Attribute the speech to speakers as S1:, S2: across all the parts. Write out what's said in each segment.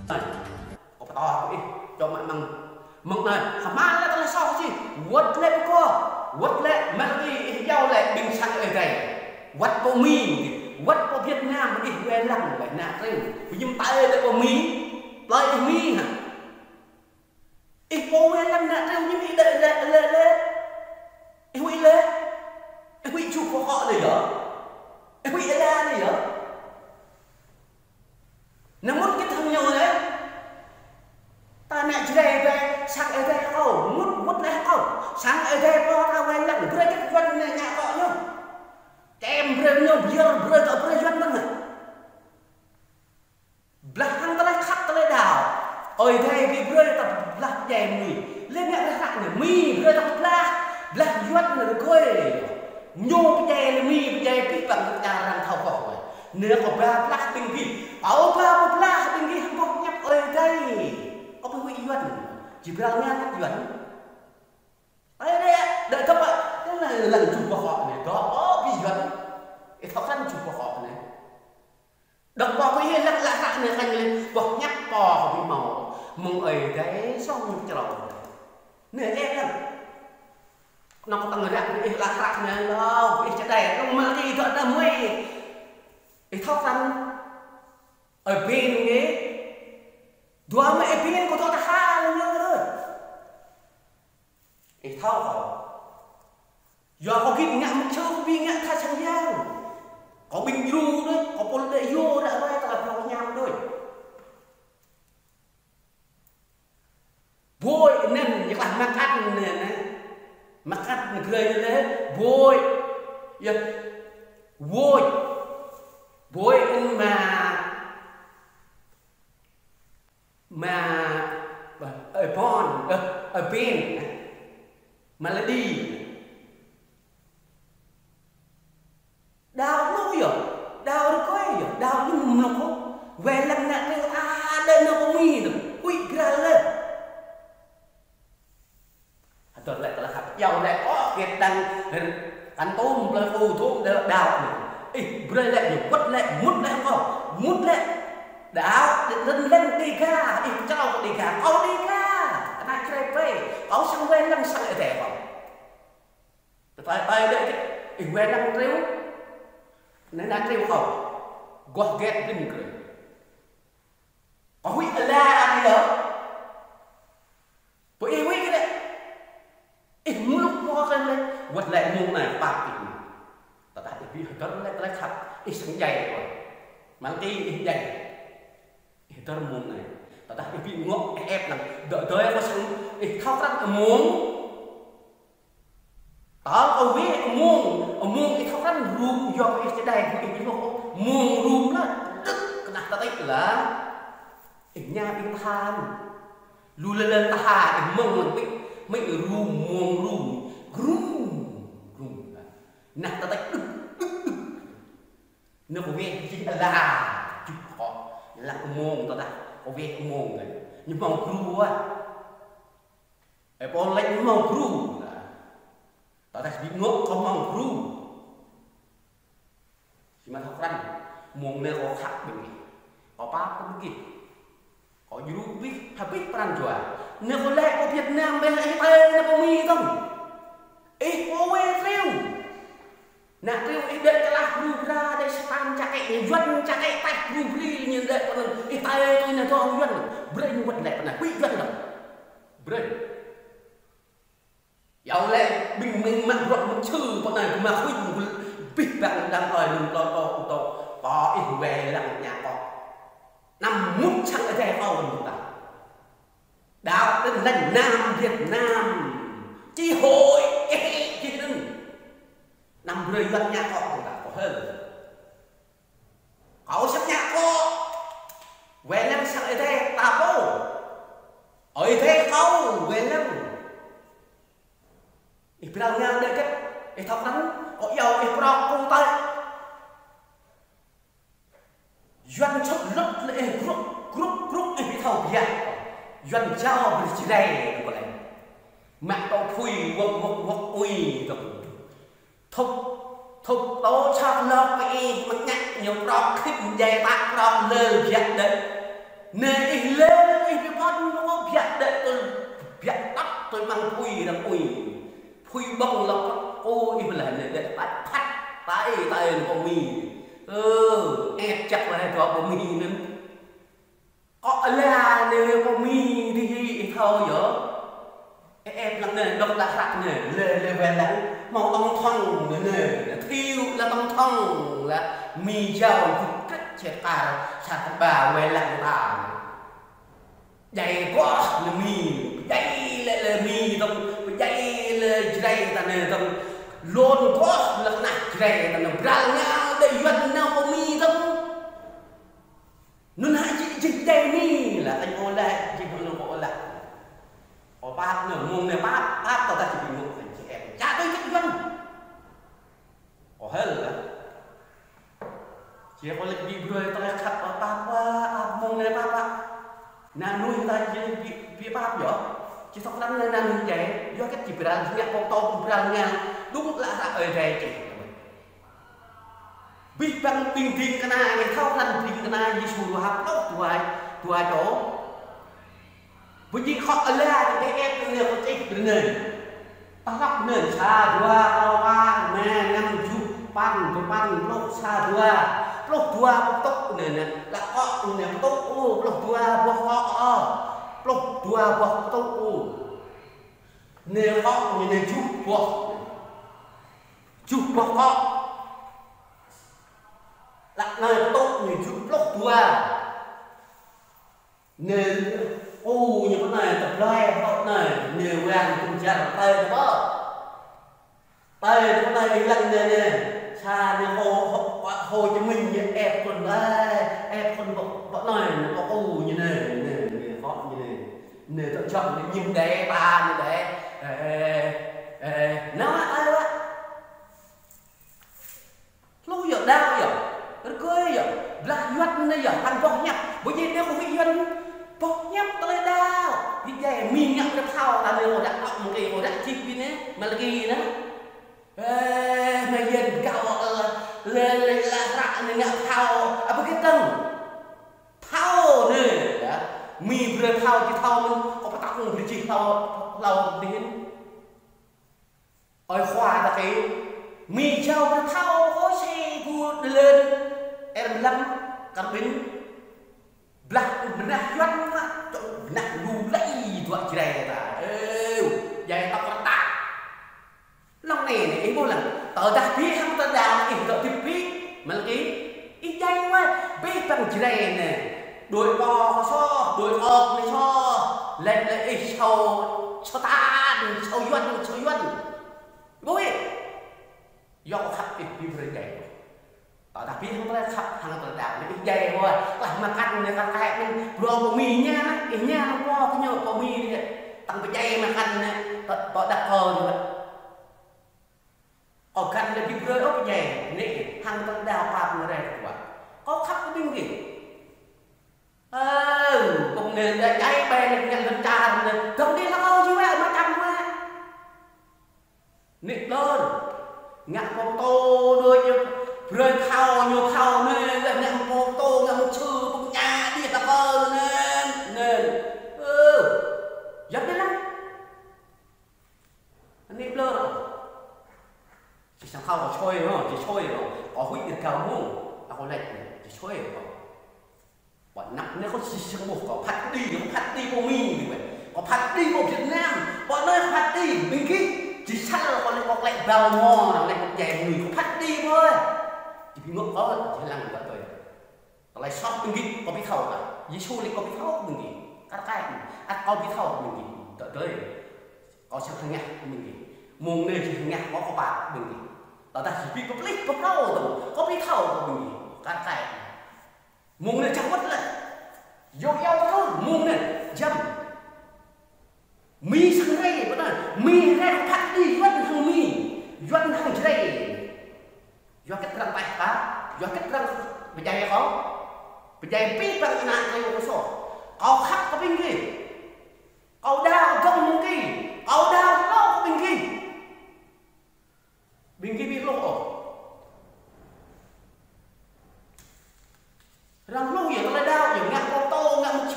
S1: này có to cái cho mọi mừng này hàm ăn là tao sao chứ quất lên co quất lên mà đi giao lại bình sang ở đây quất có mi quất có Việt Nam đi quen lằng vậy nè rồi nhưng tay lại có mi lại mi hả ít có quen lằng nè rồi nhưng đi lệ huy chụp của họ này hả huy ra này hả nó muốn cái thằng nhau đấy ta mẹ chỉ đây về sang ở đây không mút đây không sang ở đây có tao quen lắm bơi cái con này nhà họ nhá em bơi nhau bơi tao bơi dân đó này belakang tao khắc tao đào ở đây bị bơi tao belak dèm mì lên mẹ nó khắc này mì bơi tao belak dân này coi nhô cái dèm mì cái dèm cái bằng nhà làm thầu cỏ nữa có ba belak tinh gì áo ba belak tinh gì không có nhắc ở đây có bị hủy duyên chỉ bao nhiêu các duyên đây đợi các bạn thế là lần chụp của họ này có bị duyên cái khó khăn chụp của họ này đọc vào cái lắc lạ này thành lên bọc nhắc bò bị màu mừng ở đấy xong cái đầu nè em lắm nó có người đặt cái lạ này đâu cái trái đầy nó mà thì thật là mày cái khó khăn ở bên ấy dua mẹ pingin kau tahu tak hal ni tu. Tahu kau. Dua kau kit ngak macam pingin ngak tak sayang. Kau bing yu tu, kau pun dah yu dah boleh tak kau nyam tu. Boy nen yang lah makan ni, makan negeri ni boy, ya boy mà ở bon ở bên Maladi đào nuôi rồi đào nó coi rồi đào nhưng nó có về lần nãy đây nó có mi rồi ui ra lên tuần lại là hạt dầu lại có việc đằng ăn tôm là phù thuốc đào này bơi lại rồi quất lại mút lại không mút lại đào lên đi ca cháu đi ca có đi ca anh trai về có sang quen lăng sang ở đẹp không tay đây cái quen lăng treo nên đang treo không gót ghét đừng cười có huy là anh đó bởi huy cái đấy lúc nó lên quật lại mông này bạc ta đã bị hết lại thật sáng dày rồi mang cái dày itu mung này, tetapi bị ngok ép là đợi tới có sang thao tác muống, tao ở với muống cái thao tác rùm do cái đây của cái muống rùm đó, tức là ta thấy là nhà bị than, lù lên ta hà mông mình rùm muống rùm, nè ta thấy nó có vẻ chỉ là chụp họ là mông ta đã có vẻ mông này nhưng màu cru á ai bỏ lấy màu cru ta đã bị ngốc có màu cru chỉ mà thằng rắn mông này có khác bình có ba cũng kịp có du biết habis perang jual nếu có lẽ có Việt Nam bên này tay nó có mi không có quê treo nè treo đây là rùm ra đây sang chặt cái dân chặt cái tay rùm đi như vậy còn tay tôi là do dân bơi như vật lẹ này quý dân rồi bơi giàu lên mình mặc rộng một chữ con này mà khuyên bịt bạn đang đòi đừng to ít về làm nhà con nằm mút chẳng cái thẻ không chúng ta đạo tên là Nam Việt Nam chi hội chi đừng nằm rơi gần nhà con chúng ta có hơn cậu sắp nhà cô về năm sang ở đây ta bố ở đây không về năm ít bao nhiêu đây cái ít thằng lắm có yêu ít bao công tay doanh chất rất lệ group ít thầu vậy doanh trao bị chỉ đây của này mạng tàu phui quật uy thục tố cho nó bị mất nhắc nhiều đó khích dây bác đó lơ dạy đấy nè ít lên ít bị con nó biết đấy tôi biết tắt tôi mang phui bông lọc ô ít là để bắt phát tay nó có mì ép chặt lại cho có mì nên có là nếu có mì thì thôi vậy em lần này đọc là sạch này lê về là màu tông thong này thiêu là tông thong là mì giàu cực rất chết à sạch bà về lặng tà dày quá là mì dày lại là mì tông dày là dày ta này tông luôn quá là nặng dày ta nó răng nhau để dần nào có mì tông nó lại chỉ dày mì là anh ngồi lại chỉ còn ngồi lại ở ba nửa mùng này ba tao ta chỉ bị ngục thành chị em cha tôi chắc dân ở hết rồi chị em có lịch bị rồi tao lại khát ở ba qua mùng này ba nà nuôi ta chỉ bị ba vậy chỉ sau đó nên nuôi vậy do cái chị bị ra nghe con to cũng ra nghe đúng là ở đây chị bị bằng tình cái này ngày thao lần tình cái này như sùi hấp lóc tuổi chỗ bởi vì họ là cái em cái người có tích này ta lóc nền xa đua tao ba mẹ năm chục pan lóc xa đua tốc này nè là họ nè tốc lóc đua họ lóc đua tốc nè họ nè chục họ là nơi tốc nè chục lóc đua nên như thế này tập loe họ này nhiều vàng cùng chặt tay đó tay cái này lần này nè xa như hồ cho mình như ép con ép con bọn này nó có như này họ như này nè tao chọn để nhìn đấy ta như đấy nó ai đó lúc giờ đau giờ nó cười giờ là doanh này giờ ăn bóc nhập bởi vì nếu không biết doanh bóc nhập tới đau thì vậy mình nhận được thao ta nếu đã học một cái đã chip đi nè mà là gì nữa mà dân cao lên là rạ này nhận thao à cái tầng thao này mình vừa thao thì thao mình có bắt tóc mình chỉ thao lâu tiến ở khoa là cái mình châu nó thao có xe vua lên em lắm cầm binh lạc doanh nặng lù lấy vợ chị này ta vậy tao có tạ lòng này này bố lần tao đã biết không tao đào ít tao tiếp biết mà là cái ít nhanh quá biết bằng chị này nè đuổi bò có so đuổi ọc này so lên lại ít sâu tan sâu doanh bố ấy do khắp ít đi về đây tao đã biết không có khắp hàng tao đào nó ít dày thôi là mà cắt này cắt cái mình rồi bò mì nha cái nha nó qua cái nhựa bò mì này tăng cái dày mà cắt này tao đặt cờ rồi ở cạnh là cái rơi ốc dày này hàng tao đào phạm ở đây các bạn có khắp cái binh gì cùng nền để cháy bè này nhận lên trà này không đi nó chứ vậy nó chăm quá nịt lên ngặt con tô đôi như rơi thao nhiều thao nên là ngặt con tô ngặt một chữ một nhà đi ta hơn nên dẫn đến lắm nịt lên chỉ sang thao có trôi rồi chỉ trôi rồi có huyết được cao không ta có lệnh chỉ trôi rồi bọn nặng nếu có chỉ một có phát đi của mình thì vậy có phát đi của Việt Nam bọn nơi phát đi mình kia chỉ sẵn là con lại vào mò là lại một chè người có phát đi thôi chỉ bị ngược có chỉ làm vậy thôi còn lại shop mình kia có bị thầu cả Giêsu lại có bị thầu mình kia các cái có bị thầu mình kia tới có sang thằng nhạc mình kia mùng này thì nhạc có bạc mình kia tao ta chỉ bị có click có thầu rồi có bị thầu của mình kia các cái mùng này chẳng mất lại vô eo thôi mùng này dâm mi sang đây bắt đầu mi ra phát đi doanh hàng đây do cái răng tay cá do cái răng bây giờ bây giờ biết bằng nạn này một số có khắc có bên kia có đau trong một kia có đau lo bên kia biết lộ răng lâu vậy nó đau vậy ngặt con tô ngặt một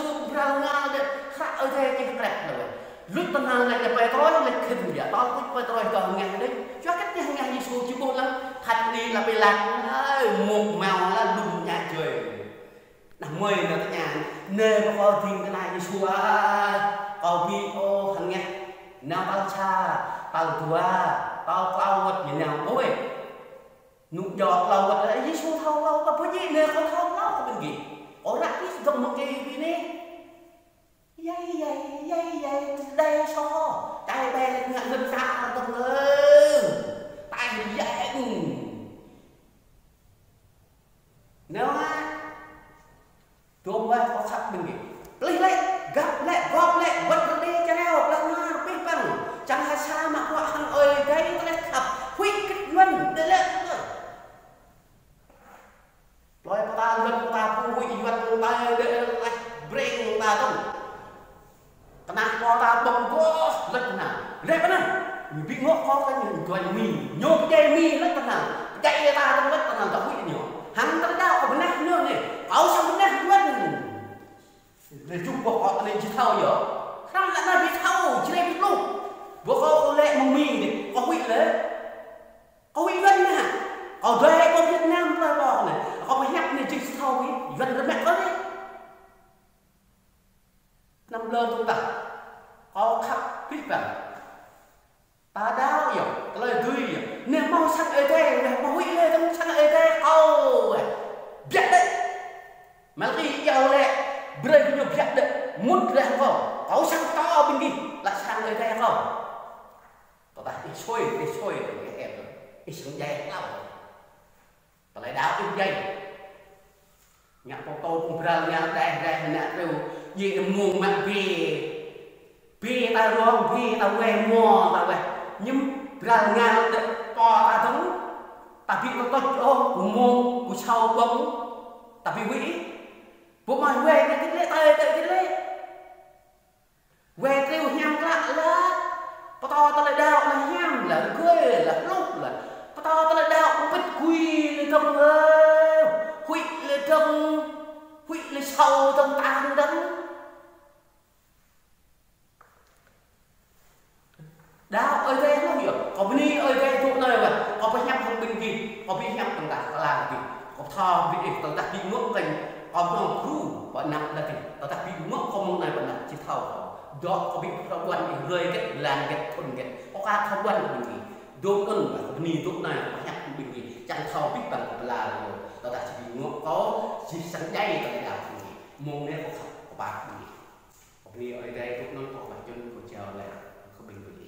S1: là bị lạc ơi một màu là đùng nhà trời nằm mười nữa cả nhà nề mà coi phim cái này đi xua coi video thằng nghe nào tao cha tao thua tao vật như nào bố ơi nụ giọt lâu vật ấy xua thâu lâu và bữa gì nè con thâu lâu của mình gì ở lại cái gầm một cái gì nè dây đây so tay bè ngạn lên xa tao ơi tay dạy nếu á tôi qua có sắp mình nghỉ lấy gặp lại góp lại vật đi cho nào là mà biết bằng chẳng hay xa mà họ hàng ơi đấy tôi lại khập huyết kích luân để lên rồi ta luân ta phụ huyết luân ta để lại bring ta không karena có ta bông có rất nào lẽ cái này mình bị ngộ có cái nhìn toàn mì nhôm dây mì rất nào dây ta trong rất nào ta huyết nhỏ hắn ta đau ở bên này nữa này áo sang bên này luôn để chụp bộ họ lên chỉ thâu nhở không lại bị thâu chỉ này bị lục bố có lệ mông mì này có huyết đấy có huyết vân nè ở đây có Việt Nam là bò này có phải nhắc này chỉ thâu ấy vân rất mẹ có đấy năm lơn chúng ta có khắp biết rằng ta đau hiểu cái lời tươi hiểu nếu mau sang ê tê mau huyết lên không sang ê tê biết đấy mà khi giàu lệ bơi cái nhục biết đấy muốn ra không có sang to bên kia là sang ê tê không tao ta đi xôi cái em rồi đi xuống dây lao tao lại đau im dây nhạc cô tô cũng ra nhà đây nè rồi gì muôn mặt bì ta ruộng bì ta về mò ta về nhưng ra nhà để co ta thắng ta bị nó tốt ô của môn của sau bóng ta bị quỷ bố mày về cái lễ tay cái lễ về kêu nhang lạ là to ta lại đào là nhang là quê là lúc là to ta lại đào bít quy lên trong quỷ lên trong quỷ lên sau trong tan đắng đau ơi thế không hiểu có bên đi ơi thế thuộc nơi vậy có phải nhắm không bên kia có biết nhắm tầng đặt là gì có thò bị tầng đặt bị ngốc cảnh có một khu bọn nặng là gì tầng đặt bị ngốc không một này bọn nặng chỉ thầu đó có bị thao quan bị rơi cái làn cái thuần cái có ca thao quan của mình gì đôi ơn và có bên thuộc này có nhắm không bên kia chẳng thầu biết bằng là rồi tầng đặt chỉ bị ngốc có chỉ sẵn dây tầng đặt gì môn này có bạc gì có bên ơi thế thuộc nơi có bạc chân của treo lại không bình thường